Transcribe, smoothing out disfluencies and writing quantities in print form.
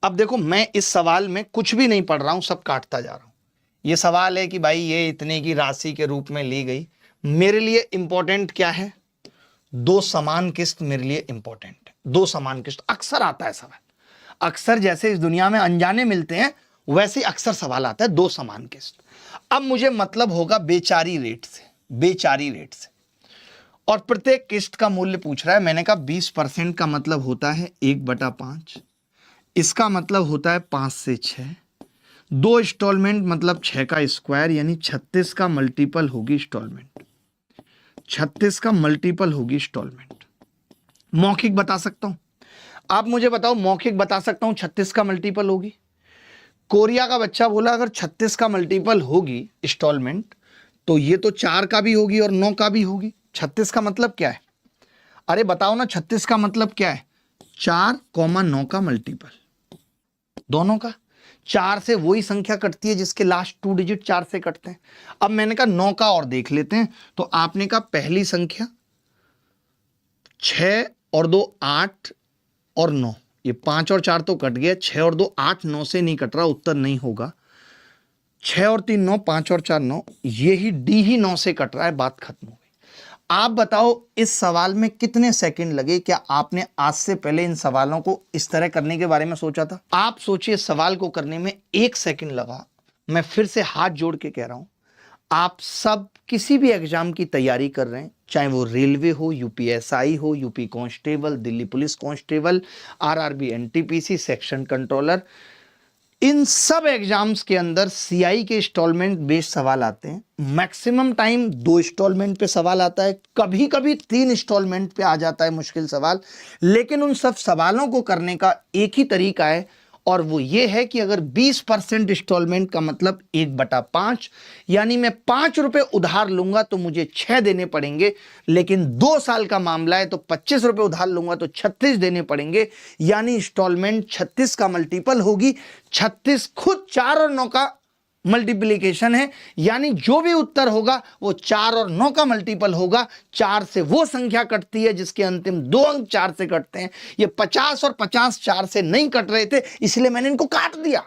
अब देखो, मैं इस सवाल में कुछ भी नहीं पढ़ रहा हूं, सब काटता जा रहा हूं। ये सवाल है कि भाई ये इतने की राशि के रूप में ली गई। मेरे लिए इंपॉर्टेंट क्या है? दो समान किस्त मेरे लिए इंपॉर्टेंट है। दो समान किस्त अक्सर आता है सवाल, अक्सर जैसे इस दुनिया में अनजाने मिलते हैं वैसे अक्सर सवाल आता है दो समान किस्त। अब मुझे मतलब होगा बेचारी रेट से, बेचारी रेट से, और प्रत्येक किस्त का मूल्य पूछ रहा है। मैंने कहा 20% का मतलब होता है 1/5, इसका मतलब होता है 5 से 6, दो इंस्टॉलमेंट मतलब 6 का स्क्वायर, यानी 36 का मल्टीपल होगी इंस्टॉलमेंट, 36 का मल्टीपल होगी इंस्टॉलमेंट। मौखिक बता सकता हूं, आप मुझे बताओ, मौखिक बता सकता हूं 36 का मल्टीपल होगी। कोरिया का बच्चा बोला अगर 36 का मल्टीपल होगी इंस्टॉलमेंट तो ये तो 4 का भी होगी और 9 का भी होगी। 36 का मतलब क्या है? अरे बताओ ना, 36 का मतलब क्या है? 4,9 का मल्टीपल, दोनों का। 4 से वही संख्या कटती है जिसके लास्ट 2 डिजिट 4 से कटते हैं। अब मैंने कहा 9 का और देख लेते हैं, तो आपने कहा पहली संख्या 6 और 2 8 और 9, ये 5 और 4 तो कट गया, 6 और 2 8, 9 से नहीं कट रहा, उत्तर नहीं होगा। 6 और 3 9, 5 और 4 9, ये ही डी ही 9 से कट रहा है, बात खत्म हो गई। आप बताओ इस सवाल में कितने सेकंड लगे? क्या आपने आज से पहले इन सवालों को इस तरह करने के बारे में सोचा था? आप सोचिए, सवाल को करने में 1 सेकंड लगा। मैं फिर से हाथ जोड़ के कह रहा हूं, आप सब किसी भी एग्जाम की तैयारी कर रहे हैं, चाहे वो रेलवे हो, यूपीएसआई हो, UP constable, Delhi police constable, RRB NTPC, section controller, इन सब एग्जाम्स के अंदर सीआई के इंस्टॉलमेंट बेस्ड सवाल आते हैं। मैक्सिमम टाइम 2 इंस्टॉलमेंट पे सवाल आता है, कभी कभी 3 इंस्टॉलमेंट पे आ जाता है मुश्किल सवाल। लेकिन उन सब सवालों को करने का एक ही तरीका है, और वो ये है कि अगर 20% इंस्टॉलमेंट का मतलब 1/5, यानी मैं 5 रुपए उधार लूंगा तो मुझे 6 देने पड़ेंगे। लेकिन 2 साल का मामला है तो 25 रुपए उधार लूंगा तो 36 देने पड़ेंगे, यानी इंस्टॉलमेंट 36 का मल्टीपल होगी। 36 खुद 4 और 9 का मल्टीप्लीकेशन है, यानी जो भी उत्तर होगा वो 4 और 9 का मल्टीपल होगा। 4 से वो संख्या कटती है जिसके अंतिम 2 अंक 4 से कटते हैं। ये 50 और 50 4 से नहीं कट रहे थे, इसलिए मैंने इनको काट दिया।